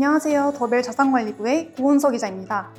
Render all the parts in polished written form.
안녕하세요. 더벨 자산관리부의 고은서 기자입니다.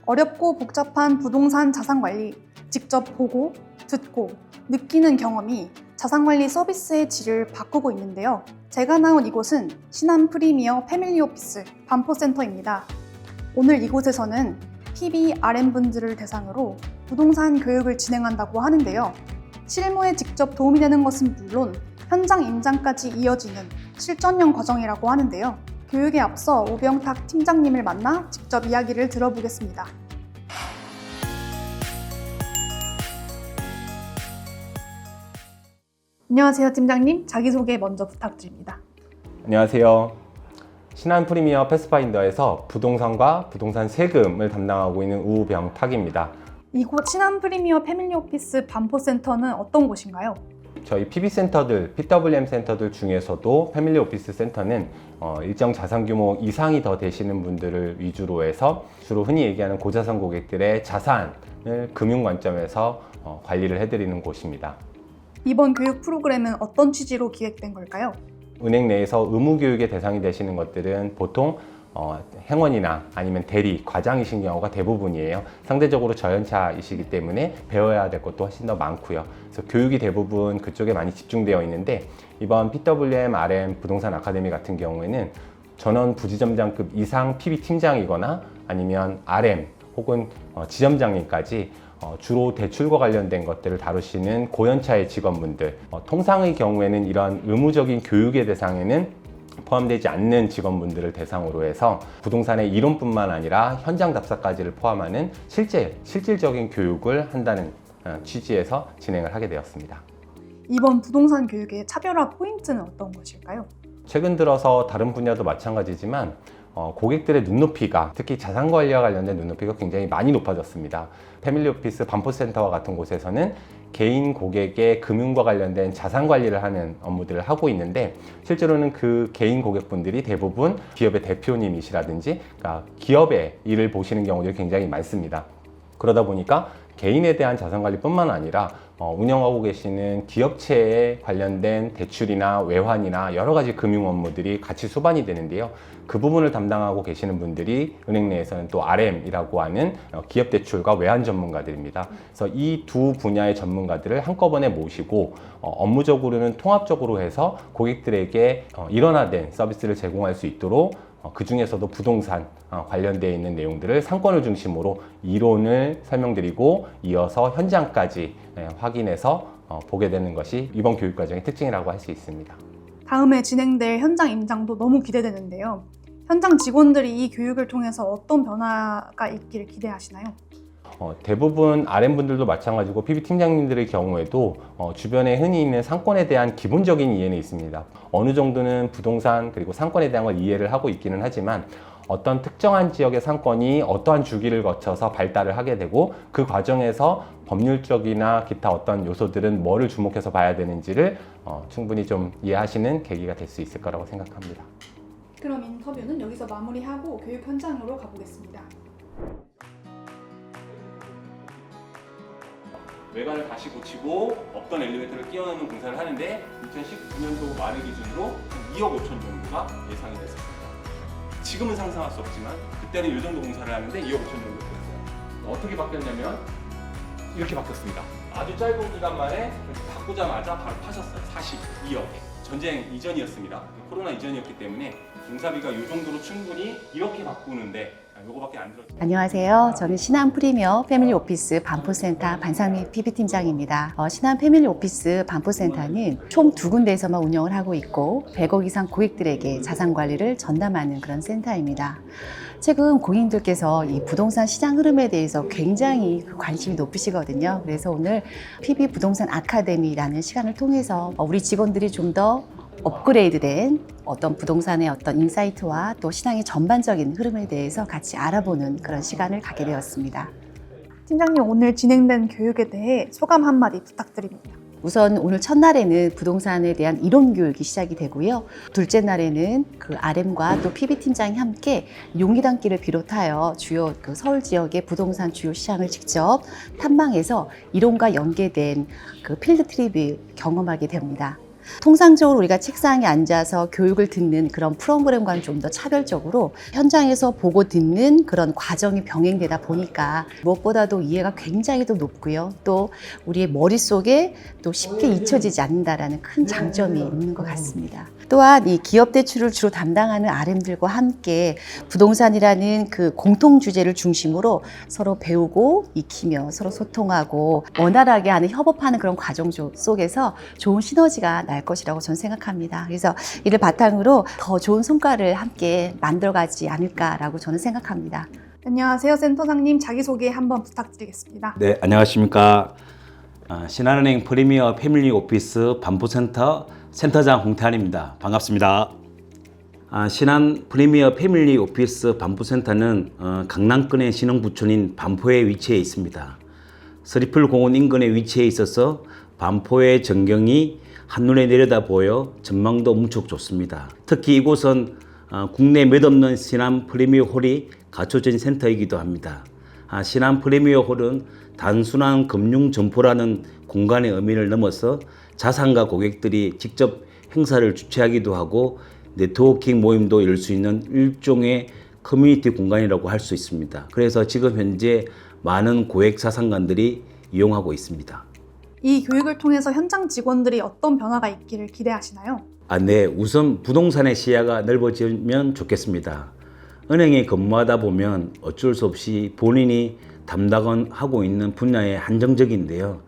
어렵고 복잡한 부동산 자산관리, 직접 보고, 듣고, 느끼는 경험이 자산관리 서비스의 질을 바꾸고 있는데요. 제가 나온 이곳은 신한 프리미어 패밀리 오피스 반포센터입니다. 오늘 이곳에서는 PB RM분들을 대상으로 부동산 교육을 진행한다고 하는데요. 실무에 직접 도움이 되는 것은 물론 현장 임장까지 이어지는 실전형 과정이라고 하는데요. 교육에 앞서 오병탁 팀장님을 만나 직접 이야기를 들어보겠습니다. 안녕하세요, 팀장님. 자기소개 먼저 부탁드립니다. 안녕하세요. 신한 프리미어 패스파인더에서 부동산과 부동산 세금을 담당하고 있는 우병탁입니다. 이곳 신한 프리미어 패밀리 오피스 반포센터는 어떤 곳인가요? 저희 PB센터들, PWM 센터들 중에서도 패밀리 오피스 센터는 일정 자산 규모 이상이 더 되시는 분들을 위주로 해서 주로 흔히 얘기하는 고자산 고객들의 자산을 금융 관점에서 관리를 해드리는 곳입니다. 이번 교육 프로그램은 어떤 취지로 기획된 걸까요? 은행 내에서 의무 교육의 대상이 되시는 것들은 보통 행원이나 아니면 대리, 과장이신 경우가 대부분이에요. 상대적으로 저연차이시기 때문에 배워야 될 것도 훨씬 더 많고요. 그래서 교육이 대부분 그쪽에 많이 집중되어 있는데 이번 PWM RM 부동산 아카데미 같은 경우에는 전원 부지점장급 이상 PB 팀장이거나 아니면 RM 혹은 지점장님까지 주로 대출과 관련된 것들을 다루시는 고연차의 직원분들, 통상의 경우에는 이런 의무적인 교육의 대상에는 포함되지 않는 직원분들을 대상으로 해서 부동산의 이론뿐만 아니라 현장 답사까지를 포함하는 실질적인 교육을 한다는 취지에서 진행을 하게 되었습니다. 이번 부동산 교육의 차별화 포인트는 어떤 것일까요? 최근 들어서 다른 분야도 마찬가지지만 고객들의 눈높이가, 특히 자산관리와 관련된 눈높이가 굉장히 많이 높아졌습니다. 패밀리 오피스 반포센터와 같은 곳에서는 개인 고객의 금융과 관련된 자산 관리를 하는 업무들을 하고 있는데 실제로는 그 개인 고객분들이 대부분 기업의 대표님이시라든지 그러니까 기업의 일을 보시는 경우들이 굉장히 많습니다. 그러다 보니까 개인에 대한 자산관리뿐만 아니라 운영하고 계시는 기업체에 관련된 대출이나 외환이나 여러 가지 금융 업무들이 같이 수반이 되는데요. 그 부분을 담당하고 계시는 분들이 은행 내에서는 또 RM이라고 하는 기업 대출과 외환 전문가들입니다. 그래서 이 두 분야의 전문가들을 한꺼번에 모시고 업무적으로는 통합적으로 해서 고객들에게 일원화된 서비스를 제공할 수 있도록 그 중에서도 부동산 관련되어 있는 내용들을 상권을 중심으로 이론을 설명드리고 이어서 현장까지 확인해서 보게 되는 것이 이번 교육과정의 특징이라고 할 수 있습니다. 다음에 진행될 현장 임장도 너무 기대되는데요. 현장 직원들이 이 교육을 통해서 어떤 변화가 있기를 기대하시나요? 대부분 RM분들도 마찬가지고 PB팀장님들의 경우에도 주변에 흔히 있는 상권에 대한 기본적인 이해는 있습니다. 어느 정도는 부동산 그리고 상권에 대한 걸 이해를 하고 있기는 하지만 어떤 특정한 지역의 상권이 어떠한 주기를 거쳐서 발달을 하게 되고 그 과정에서 법률적이나 기타 어떤 요소들은 뭐를 주목해서 봐야 되는지를 충분히 좀 이해하시는 계기가 될 수 있을 거라고 생각합니다. 그럼 인터뷰는 여기서 마무리하고 교육 현장으로 가보겠습니다. 외관을 다시 고치고 없던 엘리베이터를 끼워 넣는 공사를 하는데 2019년도 말을 기준으로 2억 5천 정도가 예상이 됐습니다. 지금은 상상할 수 없지만 그때는 이 정도 공사를 하는데 2억 5천 정도 됐어요. 어떻게 바뀌었냐면 이렇게 바뀌었습니다. 아주 짧은 기간 만에 바꾸자마자 바로 파셨어요. 42억에. 전쟁 이전이었습니다. 코로나 이전이었기 때문에 공사비가 이 정도로 충분히 이렇게 바꾸는데 요거밖에 안 들었죠. 안녕하세요. 저는 신한 프리미어 패밀리 오피스 반포센터 반상미 PB팀장입니다. 신한 패밀리 오피스 반포센터는 총 2군데에서만 운영을 하고 있고 100억 이상 고객들에게 자산 관리를 전담하는 그런 센터입니다. 최근 고객님들께서 이 부동산 시장 흐름에 대해서 굉장히 관심이 높으시거든요. 그래서 오늘 PB 부동산 아카데미라는 시간을 통해서 우리 직원들이 좀 더 업그레이드된 어떤 부동산의 어떤 인사이트와 또 시장의 전반적인 흐름에 대해서 같이 알아보는 그런 시간을 갖게 되었습니다. 팀장님, 오늘 진행된 교육에 대해 소감 한마디 부탁드립니다. 우선 오늘 첫날에는 부동산에 대한 이론 교육이 시작이 되고요. 둘째 날에는 그 RM과 또 PB팀장이 함께 용기단길을 비롯하여 주요 서울 지역의 부동산 주요 시장을 직접 탐방해서 이론과 연계된 그 필드 트립을 경험하게 됩니다. 통상적으로 우리가 책상에 앉아서 교육을 듣는 그런 프로그램과는 좀 더 차별적으로 현장에서 보고 듣는 그런 과정이 병행되다 보니까 무엇보다도 이해가 굉장히 더 높고요. 또 우리의 머릿속에 또 쉽게 잊혀지지 않는다라는 큰 장점이 있는 것 같습니다. 또한 이 기업 대출을 주로 담당하는 RM들과 함께 부동산이라는 그 공통 주제를 중심으로 서로 배우고 익히며 서로 소통하고 원활하게 하는 협업하는 그런 과정 속에서 좋은 시너지가 날 것이라고 저는 생각합니다. 그래서 이를 바탕으로 더 좋은 성과를 함께 만들어가지 않을까라고 저는 생각합니다. 안녕하세요, 센터장님. 자기소개 한번 부탁드리겠습니다. 네, 안녕하십니까. 신한은행 프리미어 패밀리 오피스 반포센터 센터장 홍태환입니다. 반갑습니다. 신한 프리미어 패밀리 오피스 반포센터는 강남권의 신흥부촌인 반포에 위치해 있습니다. 서리풀 공원 인근에 위치해 있어서 반포의 전경이 한눈에 내려다 보여 전망도 무척 좋습니다. 특히 이곳은 국내 몇 없는 신한 프리미어 홀이 갖춰진 센터이기도 합니다. 신한 프리미어 홀은 단순한 금융 점포라는 공간의 의미를 넘어서 자산가 고객들이 직접 행사를 주최하기도 하고 네트워킹 모임도 열 수 있는 일종의 커뮤니티 공간이라고 할 수 있습니다. 그래서 지금 현재 많은 고액 자산가들이 이용하고 있습니다. 이 교육을 통해서 현장 직원들이 어떤 변화가 있기를 기대하시나요? 네, 우선 부동산의 시야가 넓어지면 좋겠습니다. 은행에 근무하다 보면 어쩔 수 없이 본인이 담당하고 있는 분야에 한정적인데요.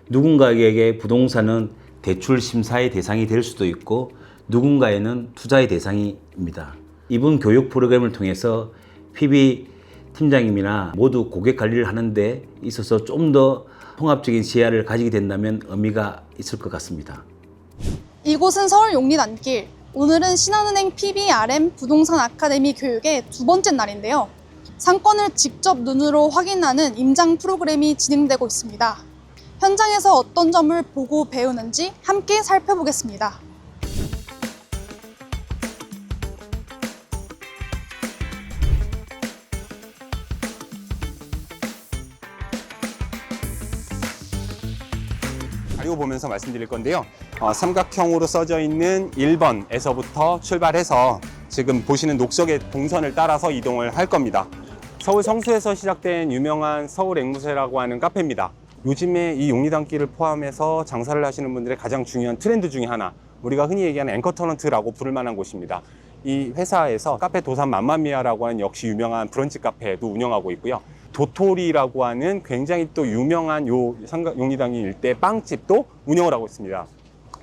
누군가에게 부동산은 대출 심사의 대상이 될 수도 있고 누군가에는 투자의 대상입니다. 이번 교육 프로그램을 통해서 PB 팀장님이나 모두 고객 관리를 하는 데 있어서 좀 더 통합적인 시야를 가지게 된다면 의미가 있을 것 같습니다. 이곳은 서울 용리단길. 오늘은 신한은행 PBRM 부동산 아카데미 교육의 두 번째 날인데요. 상권을 직접 눈으로 확인하는 임장 프로그램이 진행되고 있습니다. 현장에서 어떤 점을 보고 배우는지 함께 살펴보겠습니다. 자료 보면서 말씀드릴 건데요. 삼각형으로 써져 있는 1번에서부터 출발해서 지금 보시는 녹색의 동선을 따라서 이동을 할 겁니다. 서울 성수에서 시작된 유명한 서울 앵무새라고 하는 카페입니다. 요즘에 이 용리단길을 포함해서 장사를 하시는 분들의 가장 중요한 트렌드 중에 하나, 우리가 흔히 얘기하는 앵커 터넌트라고 부를 만한 곳입니다. 이 회사에서 카페 도산 맘마미아라고 하는 역시 유명한 브런치 카페도 운영하고 있고요. 도토리라고 하는 굉장히 또 유명한 용리단길 일대 빵집도 운영을 하고 있습니다.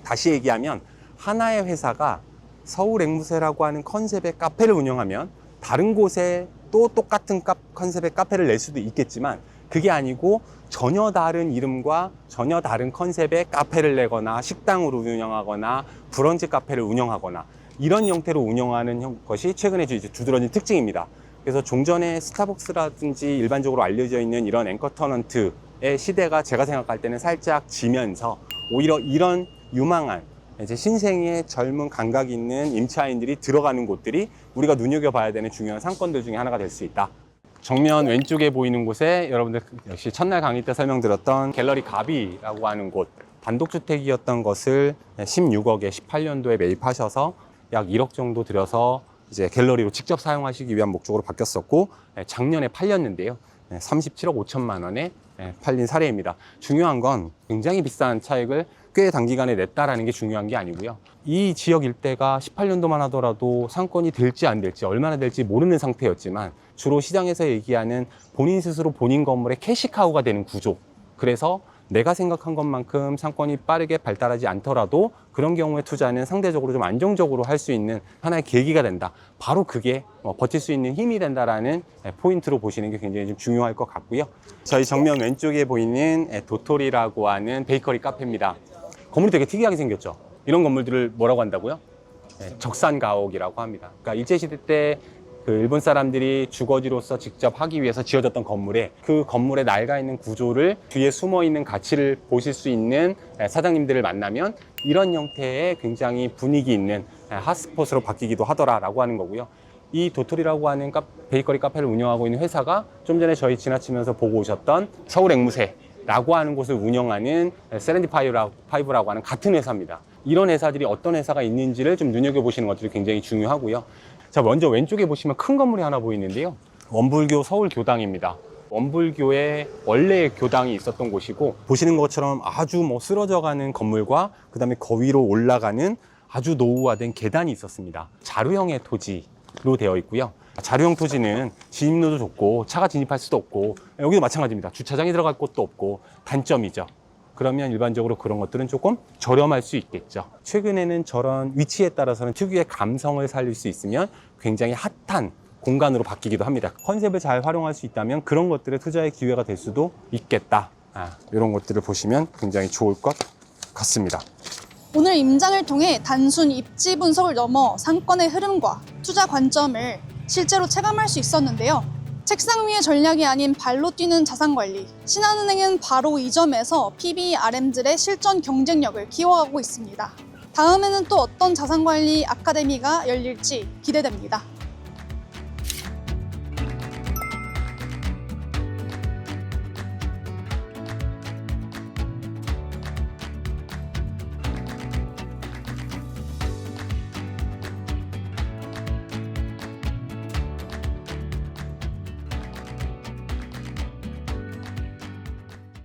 다시 얘기하면 하나의 회사가 서울 앵무새라고 하는 컨셉의 카페를 운영하면 다른 곳에 또 똑같은 컨셉의 카페를 낼 수도 있겠지만 그게 아니고 전혀 다른 이름과 전혀 다른 컨셉의 카페를 내거나 식당으로 운영하거나 브런치 카페를 운영하거나 이런 형태로 운영하는 것이 최근에 이제 두드러진 특징입니다. 그래서 종전에 스타벅스라든지 일반적으로 알려져 있는 이런 앵커 터넌트의 시대가 제가 생각할 때는 살짝 지면서 오히려 이런 유망한 이제 신생의 젊은 감각 있는 임차인들이 들어가는 곳들이 우리가 눈여겨봐야 되는 중요한 상권들 중에 하나가 될 수 있다. 정면 왼쪽에 보이는 곳에 여러분들 역시 첫날 강의 때 설명드렸던 갤러리 가비라고 하는 곳, 단독주택이었던 것을 16억에 18년도에 매입하셔서 약 1억 정도 들여서 이제 갤러리로 직접 사용하시기 위한 목적으로 바뀌었었고 작년에 팔렸는데요. 37억 5천만 원에 팔린 사례입니다. 중요한 건 굉장히 비싼 차익을 꽤 단기간에 냈다라는 게 중요한 게 아니고요. 이 지역 일대가 18년도만 하더라도 상권이 될지 안 될지 얼마나 될지 모르는 상태였지만 주로 시장에서 얘기하는 본인 스스로 본인 건물의 캐시카우가 되는 구조. 그래서 내가 생각한 것만큼 상권이 빠르게 발달하지 않더라도 그런 경우에 투자는 상대적으로 좀 안정적으로 할 수 있는 하나의 계기가 된다. 바로 그게 버틸 수 있는 힘이 된다라는 포인트로 보시는 게 굉장히 좀 중요할 것 같고요. 저희 정면 왼쪽에 보이는 도토리라고 하는 베이커리 카페입니다. 건물이 되게 특이하게 생겼죠. 이런 건물들을 뭐라고 한다고요? 적산가옥이라고 합니다. 그러니까 일제시대 때 그 일본 사람들이 주거지로서 직접 하기 위해서 지어졌던 건물에 그 건물에 낡아 있는 구조를 뒤에 숨어 있는 가치를 보실 수 있는 사장님들을 만나면 이런 형태의 굉장히 분위기 있는 핫스폿으로 바뀌기도 하더라라고 하는 거고요. 이 도토리라고 하는 베이커리 카페를 운영하고 있는 회사가 좀 전에 저희 지나치면서 보고 오셨던 서울 앵무새 라고 하는 곳을 운영하는 세렌디파이브라고 하는 같은 회사입니다. 이런 회사들이 어떤 회사가 있는지를 좀 눈여겨보시는 것들이 굉장히 중요하고요. 자, 먼저 왼쪽에 보시면 큰 건물이 하나 보이는데요. 원불교 서울교당입니다. 원불교의 원래 교당이 있었던 곳이고, 보시는 것처럼 아주 쓰러져가는 건물과 그 다음에 거 위로 올라가는 아주 노후화된 계단이 있었습니다. 자루형의 토지로 되어 있고요. 자루형 토지는 진입로도 좁고 차가 진입할 수도 없고, 여기도 마찬가지입니다. 주차장이 들어갈 곳도 없고 단점이죠. 그러면 일반적으로 그런 것들은 조금 저렴할 수 있겠죠. 최근에는 저런 위치에 따라서는 특유의 감성을 살릴 수 있으면 굉장히 핫한 공간으로 바뀌기도 합니다. 컨셉을 잘 활용할 수 있다면 그런 것들의 투자의 기회가 될 수도 있겠다. 이런 것들을 보시면 굉장히 좋을 것 같습니다. 오늘 임장을 통해 단순 입지 분석을 넘어 상권의 흐름과 투자 관점을 실제로 체감할 수 있었는데요. 책상 위의 전략이 아닌 발로 뛰는 자산관리. 신한은행은 바로 이 점에서 PBRM들의 실전 경쟁력을 키워가고 있습니다. 다음에는 또 어떤 자산관리 아카데미가 열릴지 기대됩니다.